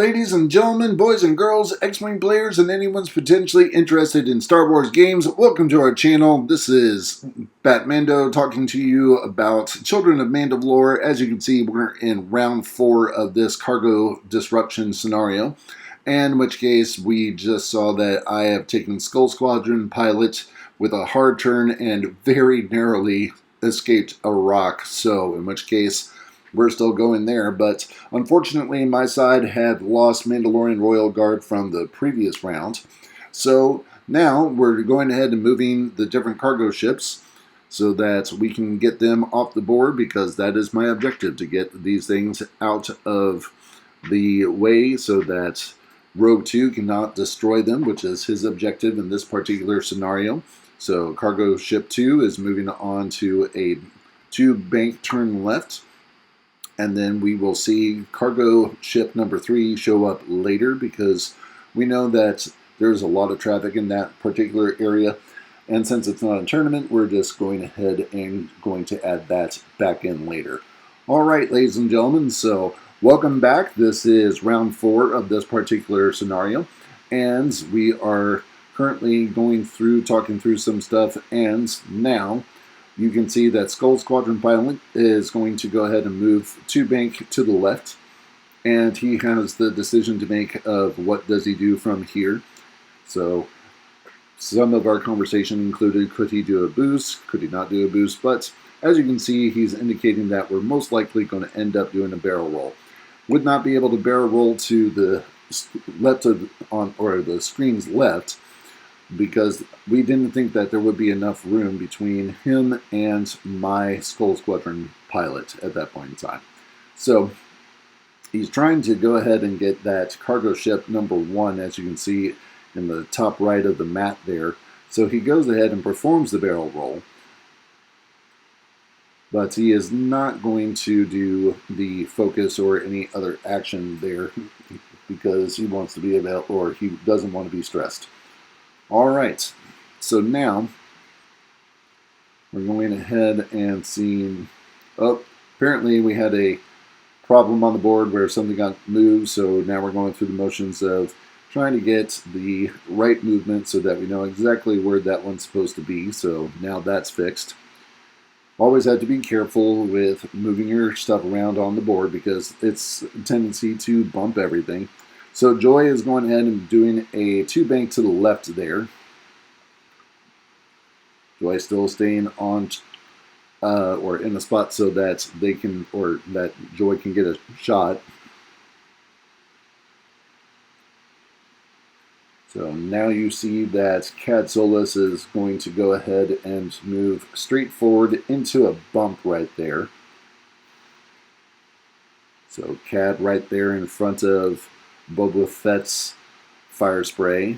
ladies and gentlemen, boys and girls, X-wing players, and anyone's potentially interested in Star Wars games. Welcome to our channel. This is BatMando talking to you about Children of Mandalore. As you can see, we're in round 4 of this cargo disruption scenario, in which case we just saw that I have taken Skull Squadron pilot with a hard turn and very narrowly escaped a rock. So, in which case, we're still going there, but unfortunately my side had lost Mandalorian Royal Guard from the previous round. So now we're going ahead and moving the different cargo ships so that we can get them off the board, because that is my objective, to get these things out of the way so that Rogue 2 cannot destroy them, which is his objective in this particular scenario. So cargo ship 2 is moving on to a 2-bank turn left. And then we will see cargo ship number 3 show up later, because we know that there's a lot of traffic in that particular area. And since it's not a tournament, we're just going ahead and going to add that back in later. All right, ladies and gentlemen, so welcome back. This is round 4 of this particular scenario. And we are currently going through, talking through some stuff. And now you can see that Skull Squadron pilot is going to go ahead and move 2-bank to the left, and he has the decision to make of what does he do from here. So some of our conversation included, could he do a boost, could he not do a boost, but as you can see, he's indicating that we're most likely going to end up doing a barrel roll. Would not be able to barrel roll to the left of, or the screen's left, because we didn't think that there would be enough room between him and my Skull Squadron pilot at that point in time. So he's trying to go ahead and get that cargo ship number 1, as you can see in the top right of the map there. So he goes ahead and performs the barrel roll, but he is not going to do the focus or any other action there, because he wants to be about, or he doesn't want to be stressed. Alright, so now we're going ahead and seeing, oh, apparently we had a problem on the board where something got moved, so now we're going through the motions of trying to get the right movement so that we know exactly where that one's supposed to be. So now that's fixed. Always have to be careful with moving your stuff around on the board, because it's a tendency to bump everything. So Joy is going ahead and doing a 2-bank to the left there. Joy still staying on or in a spot so that they can, or that Joy can get a shot. So now you see that Cad Solus is going to go ahead and move straight forward into a bump right there. So Cad right there in front of Boba Fett's fire spray.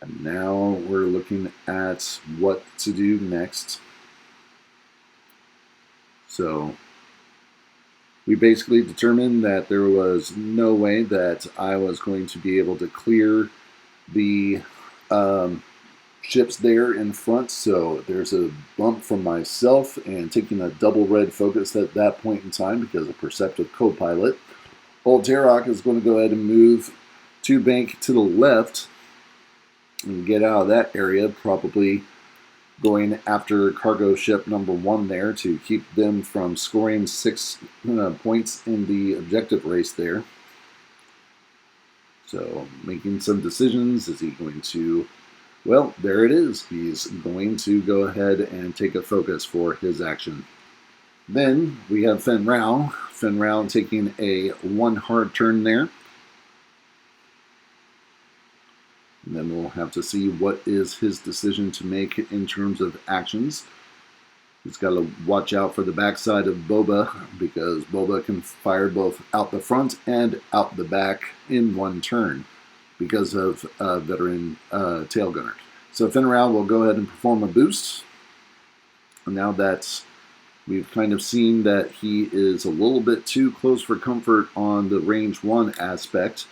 And now we're looking at what to do next. So we basically determined that there was no way that I was going to be able to clear the ships there in front. So there's a bump from myself and taking a double red focus at that point in time because of Perceptive Co-Pilot. Old Tarok is going to go ahead and move 2-bank to the left and get out of that area, probably going after cargo ship number 1 there to keep them from scoring 6 points in the objective race there. So making some decisions. Is he going to, well, there it is. He's going to go ahead and take a focus for his action. Then we have Fen Rao. Fen Rao taking a 1 hard turn there. And then we'll have to see what is his decision to make in terms of actions. He's got to watch out for the backside of Boba, because Boba can fire both out the front and out the back in 1 turn because of veteran tail gunner. So Fen Rao will go ahead and perform a boost. And now that we've kind of seen that he is a little bit too close for comfort on the range 1 aspect,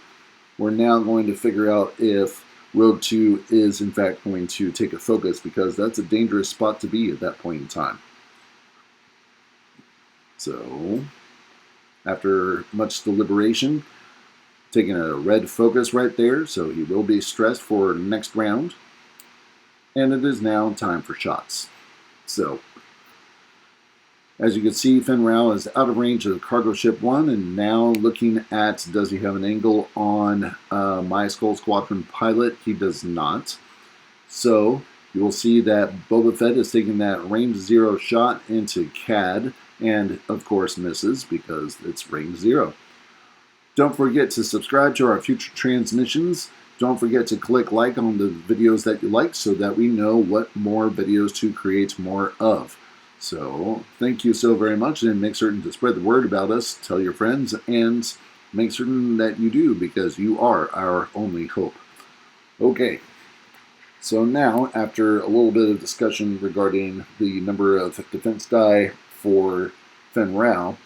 we're now going to figure out if Rogue 2 is in fact going to take a focus, because that's a dangerous spot to be at that point in time. So after much deliberation, taking a red focus right there, so he will be stressed for next round. And it is now time for shots. So, as you can see, Fenn Rau is out of range of cargo ship 1, and now looking at does he have an angle on my Skull Squadron pilot? He does not. So you will see that Boba Fett is taking that range 0 shot into CAD, and of course misses because it's range 0. Don't forget to subscribe to our future transmissions. Don't forget to click like on the videos that you like so that we know what more videos to create more of. So thank you so very much, and make certain to spread the word about us, tell your friends, and make certain that you do, because you are our only hope. Okay, so now after a little bit of discussion regarding the number of defense die for Fenn Rau,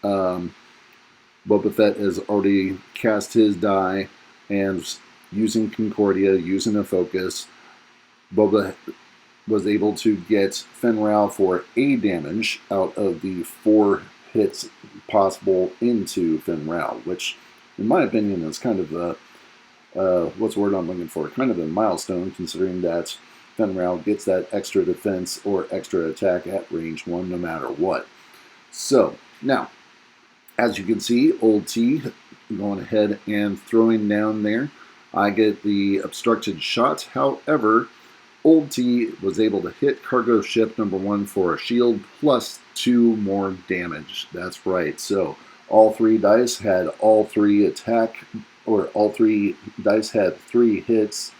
Boba Fett has already cast his die, and using Concordia, using a focus, Boba was able to get Fenn Rau for A damage out of the 4 hits possible into Fenn Rau, which, in my opinion, is kind of a, what's the word I'm looking for? Kind of a milestone, considering that Fenn Rau gets that extra defense or extra attack at range 1 no matter what. So, now, as you can see, Old T going ahead and throwing down there. I get the obstructed shot. However, Old T was able to hit cargo ship number 1 for a shield plus 2 more damage. That's right. So all 3 dice had all 3 attack, or all 3 dice had 3 hits,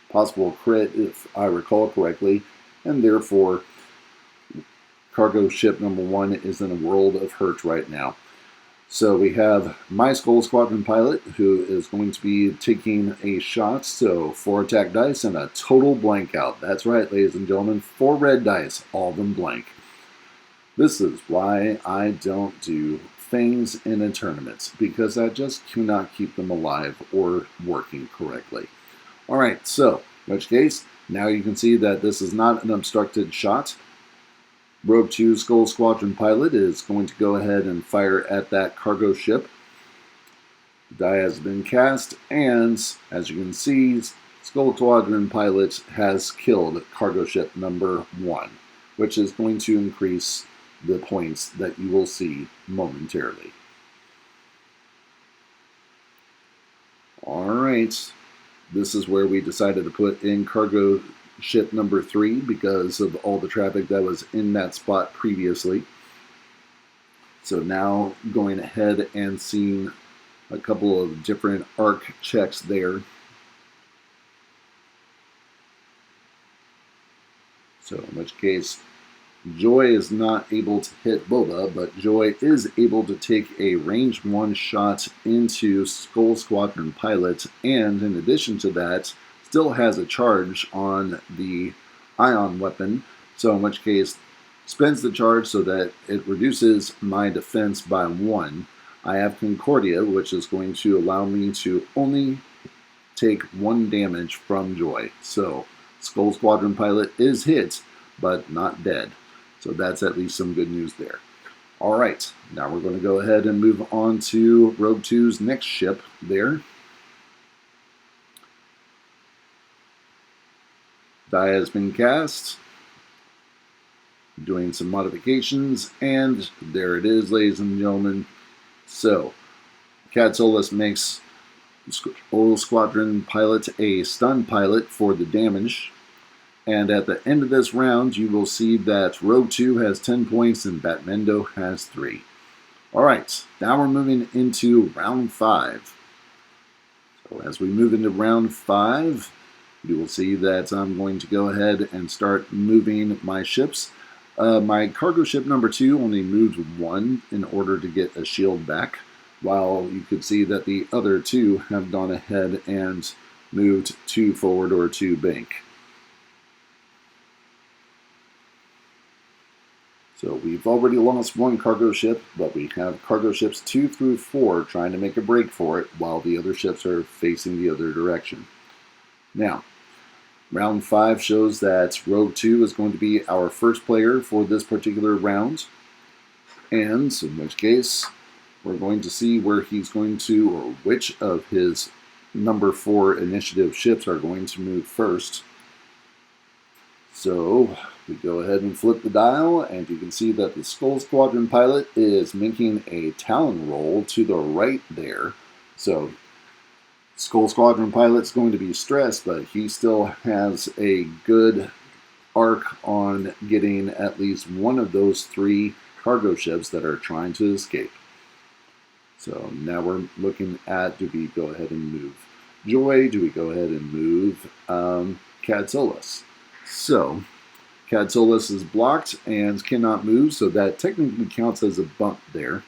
possible crit if I recall correctly, and therefore cargo ship number 1 is in a world of hurt right now. So we have my Skull Squadron pilot, who is going to be taking a shot. So 4 attack dice and a total blank out. That's right, ladies and gentlemen, 4 red dice, all of them blank. This is why I don't do things in a tournament, because I just cannot keep them alive or working correctly. Alright, so, in which case, now you can see that this is not an obstructed shot. Rogue 2 Skull Squadron pilot is going to go ahead and fire at that cargo ship. The die has been cast, and as you can see, Skull Squadron pilot has killed cargo ship number 1, which is going to increase the points that you will see momentarily. Alright, this is where we decided to put in cargo ship number 3 because of all the traffic that was in that spot previously. So now going ahead and seeing a couple of different arc checks there. So in which case, Joy is not able to hit Boba, but Joy is able to take a range 1 shot into Skull Squadron pilot, and in addition to that, still has a charge on the ion weapon, so in which case spends the charge so that it reduces my defense by 1. I have Concordia, which is going to allow me to only take 1 damage from Joy. So Skull Squadron pilot is hit, but not dead. So that's at least some good news there. Alright, now we're going to go ahead and move on to Rogue 2's next ship there. Die has been cast, doing some modifications, and there it is, ladies and gentlemen. So, Cad Solus makes Skull Squadron pilot a stun pilot for the damage, and at the end of this round, you will see that Rogue 2 has 10 points and BatMando has 3. Alright, now we're moving into round 5. So as we move into round 5, you will see that I'm going to go ahead and start moving my ships. My cargo ship number 2 only moved 1 in order to get a shield back, while you could see that the other 2 have gone ahead and moved 2 forward or 2 bank. So we've already lost 1 cargo ship, but we have cargo ships 2 through 4 trying to make a break for it, while the other ships are facing the other direction. Now, round 5 shows that Rogue 2 is going to be our first player for this particular round. And in which case, we're going to see where he's going to, or which of his number 4 initiative ships are going to move first. So we go ahead and flip the dial, and you can see that the Skull Squadron pilot is making a Talon roll to the right there. So Skull Squadron pilot's going to be stressed, but he still has a good arc on getting at least one of those 3 cargo ships that are trying to escape. So now we're looking at, do we go ahead and move Joy? Do we go ahead and move Cadsolus? So Cadsolus is blocked and cannot move, so that technically counts as a bump there.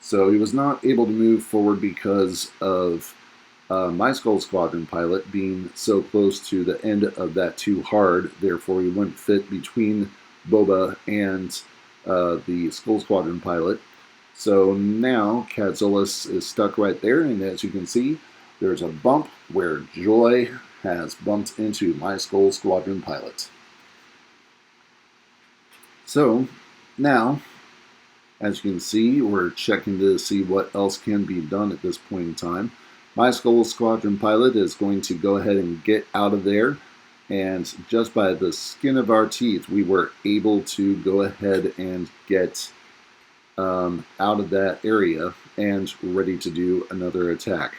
So he was not able to move forward because of my Skull Squadron pilot being so close to the end of that too hard. Therefore, he wouldn't fit between Boba and the Skull Squadron pilot. So now Cadsolus is stuck right there, and as you can see, there's a bump where Joy has bumped into my Skull Squadron pilot. So now, as you can see, we're checking to see what else can be done at this point in time. My Skull Squadron pilot is going to go ahead and get out of there, and just by the skin of our teeth, we were able to go ahead and get out of that area and ready to do another attack.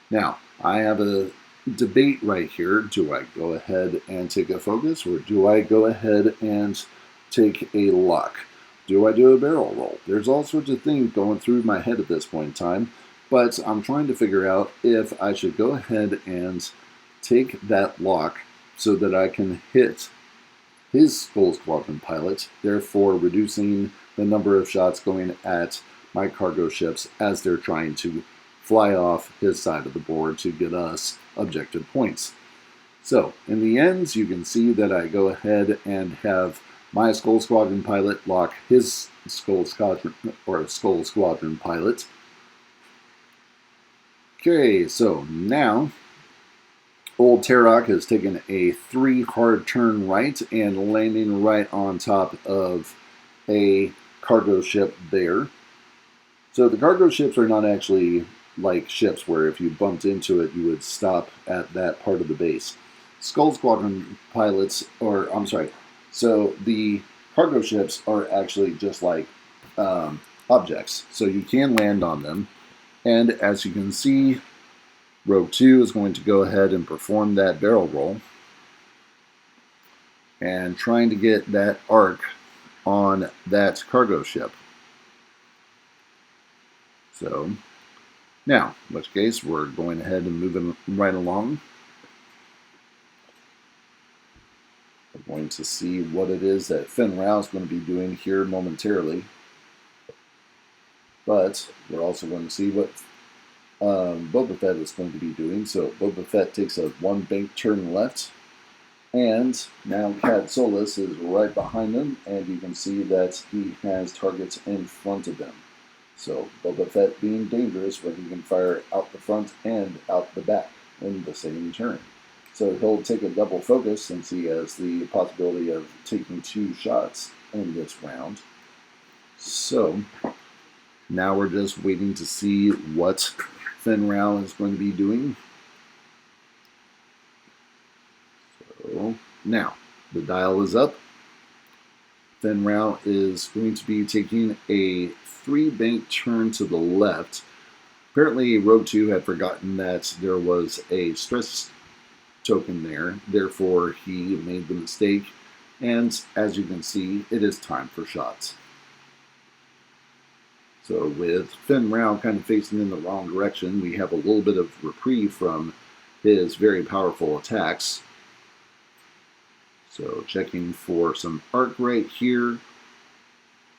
Now, I have a debate right here. Do I go ahead and take a focus, or do I go ahead and take a lock? Do I do a barrel roll? There's all sorts of things going through my head at this point in time, but I'm trying to figure out if I should go ahead and take that lock so that I can hit his Skull Squadron pilot, therefore reducing the number of shots going at my cargo ships as they're trying to fly off his side of the board to get us objective points. So, in the end, you can see that I go ahead and have my Skull Squadron pilot lock his Skull Squadron pilot. Okay, so now Old Tarok has taken a 3 hard turn right and landing right on top of a cargo ship there. So the cargo ships are not actually like ships where if you bumped into it, you would stop at that part of the base. Skull Squadron pilots, or I'm sorry, so the cargo ships are actually just like objects. So you can land on them. And as you can see, Rogue 2 is going to go ahead and perform that barrel roll and trying to get that arc on that cargo ship. So now, in which case, we're going ahead and moving right along. We're going to see what it is that Fenn Rau is going to be doing here momentarily. But we're also going to see what Boba Fett is going to be doing. So Boba Fett takes a 1 bank turn left. And now Cadsolus is right behind him. And you can see that he has targets in front of him. So Boba Fett being dangerous when he can fire out the front and out the back in the same turn. So he'll take a double focus since he has the possibility of taking 2 shots in this round. So now we're just waiting to see what Fenn Rau is going to be doing. So now the dial is up. Fenn Rau is going to be taking a 3 bank turn to the left. Apparently Rogue 2 had forgotten that there was a stress token there, therefore he made the mistake, and as you can see, it is time for shots. So with Fenn Rau kind of facing in the wrong direction, we have a little bit of reprieve from his very powerful attacks. So checking for some arc right here.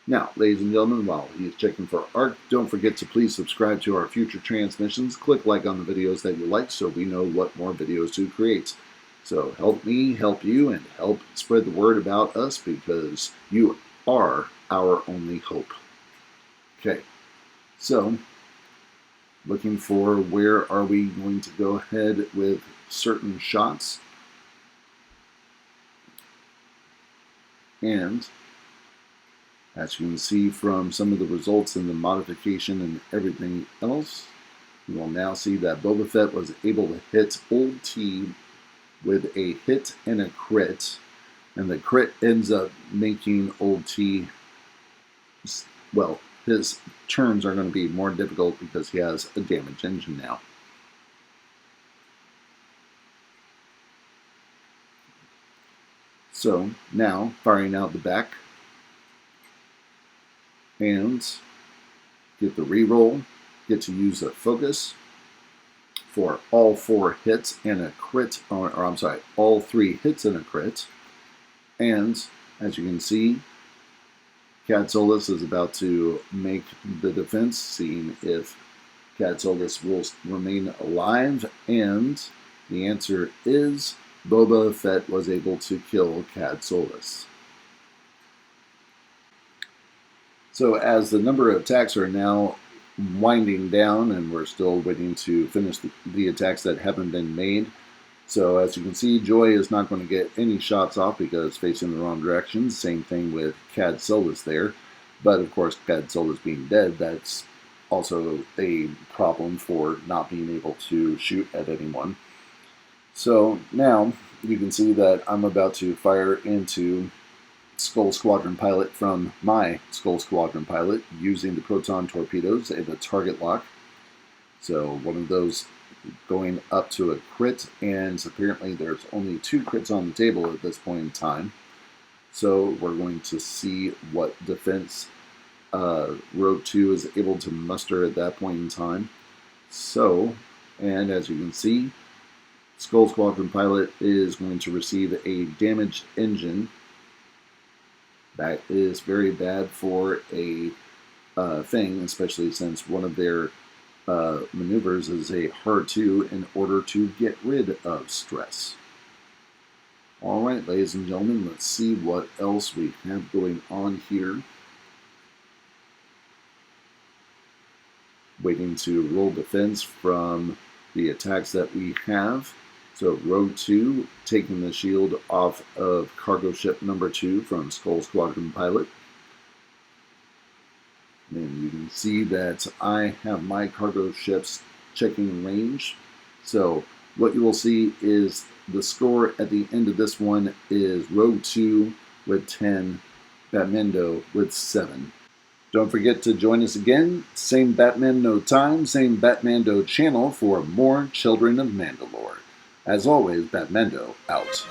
Now, ladies and gentlemen, while he is checking for arc, don't forget to please subscribe to our future transmissions. Click like on the videos that you like so we know what more videos to create. So help me, help you, and help spread the word about us because you are our only hope. Okay, so looking for where are we going to go ahead with certain shots. And As you can see from some of the results in the modification and everything else, you will now see that Boba Fett was able to hit Old T with a hit and a crit, and the crit ends up making Old T, well, his turns are going to be more difficult because he has a damaged engine now. So now, firing out the back, and get the reroll, get to use a focus for all 4 hits and a crit, or I'm sorry, all 3 hits and a crit. And as you can see, Cad Solis is about to make the defense, seeing if Cad Solis will remain alive, and the answer is Boba Fett was able to kill Cad Solis. So as the number of attacks are now winding down, and we're still waiting to finish the attacks that haven't been made. So as you can see, Joy is not going to get any shots off because facing the wrong direction. Same thing with Cad Solis there. But of course, Cad Solis being dead, that's also a problem for not being able to shoot at anyone. So now you can see that I'm about to fire into Skull Squadron Pilot from my Skull Squadron Pilot using the proton torpedoes and a target lock. So one of those going up to a crit, and apparently there's only 2 crits on the table at this point in time. So we're going to see what defense Rogue 2 is able to muster at that point in time. So, and as you can see, Skull Squadron Pilot is going to receive a damaged engine. That is very bad for a thing, especially since one of their maneuvers is a R2 in order to get rid of stress. Alright, ladies and gentlemen, let's see what else we have going on here. Waiting to roll defense from the attacks that we have. So Rogue 2 taking the shield off of cargo ship number 2 from Skull Squadron Pilot. And you can see that I have my cargo ships checking range. So what you will see is the score at the end of this one is Rogue 2 with 10, BatMando with 7. Don't forget to join us again, same BatMando time, same BatMando channel for more Children of Mandalore. As always, BatMando out.